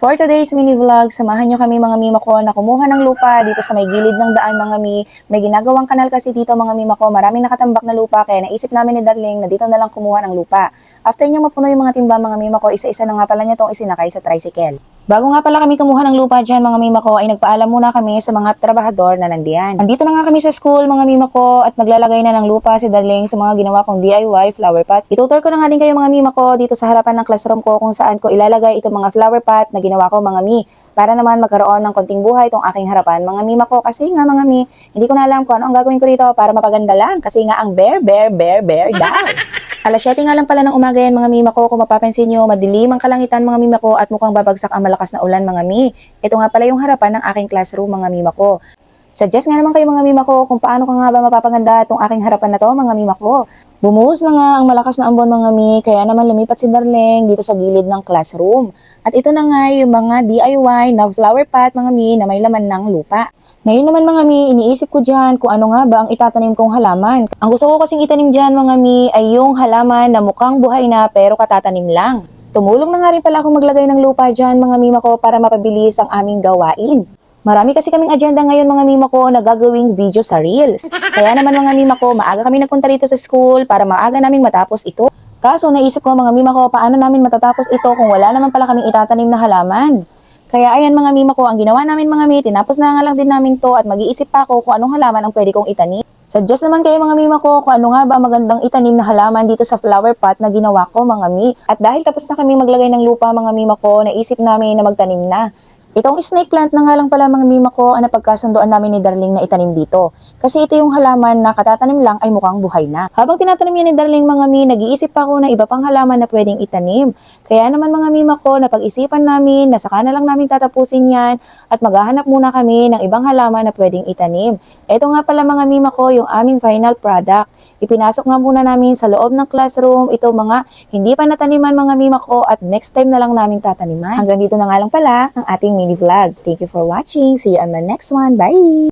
For today's mini vlog, samahan nyo kami mga mima ko na kumuha ng lupa dito sa may gilid ng daan mga mi. May ginagawang kanal kasi dito mga mima ko, maraming nakatambak na lupa kaya naisip namin ni Darling na dito na lang kumuha ng lupa. After niya mapuno yung mga timba mga mima ko, isa-isa na nga pala niya itong isinakay sa tricycle. Bago nga pala kami kumuha ng lupa dyan mga mima ko ay nagpaalam muna kami sa mga trabahador na nandiyan. Andito na nga kami sa school mga mima ko at maglalagay na ng lupa si Darling sa mga ginawa kong DIY flower pot. Itutur ko na nga din kayo mga mima ko dito sa harapan ng classroom ko kung saan ko ilalagay itong mga flower pot na ginawa ko mga mi. Para naman magkaroon ng konting buhay itong aking harapan mga mima ko kasi nga mga mi, hindi ko na alam kung ano ang gagawin ko dito para mapaganda lang kasi nga ang bear daw. Alas 7 nga lang pala ng umaga yan mga mima ko, kung mapapansin nyo, madilim ang kalangitan mga mima ko at mukhang babagsak ang malakas na ulan mga mi. Ito nga pala yung harapan ng aking classroom mga mima ko. Suggest nga naman kayo mga mima ko kung paano ka nga ba mapapaganda itong aking harapan na to mga mima ko. Bumuhos na nga ang malakas na ambon mga mi, kaya naman lumipat si Darling dito sa gilid ng classroom. At ito na nga yung mga DIY na flower pot mga mi na may laman ng lupa. Ngayon naman mga mi, iniisip ko dyan kung ano nga ba ang itatanim kong halaman. Ang gusto ko kasing itanim dyan mga mi ay yung halaman na mukhang buhay na pero katatanim lang. Tumulong na nga rin pala akong maglagay ng lupa dyan mga mima ko para mapabilis ang aming gawain. Marami kasi kaming agenda ngayon mga mima ko na gagawing video sa Reels. Kaya naman mga mima ko, maaga kami nagpunta rito sa school para maaga naming matapos ito. Kaso naisip ko mga mima ko, paano namin matatapos ito kung wala naman pala kaming itatanim na halaman. Kaya ayan mga mima ko, ang ginawa namin mga mi, tinapos na nga lang din namin to at mag-iisip pa ako kung anong halaman ang pwede kong itanim. Suggest naman kayo mga mima ko kung ano nga ba magandang itanim na halaman dito sa flower pot na ginawa ko mga mi. At dahil tapos na kami maglagay ng lupa mga mima ko, naisip namin na magtanim na. Itong snake plant na nga lang pala mga mima ko ang napagkasundoan namin ni Darling na itanim dito. Kasi ito yung halaman na katatanim lang ay mukhang buhay na. Habang tinatanim yan ni Darling mga mi, nag-iisip pa ako na iba pang halaman na pwedeng itanim. Kaya naman mga mima ko, napag-isipan namin na saka na lang namin tatapusin yan at maghahanap muna kami ng ibang halaman na pwedeng itanim. Ito nga pala mga mima ko yung aming final product. Ipinasok nga muna namin sa loob ng classroom ito mga hindi pa nataniman mga mima ko at next time na lang namin tataniman. Hanggang dito na nga lang pala ang ating mini vlog. Thank you for watching. See you on the next one. Bye!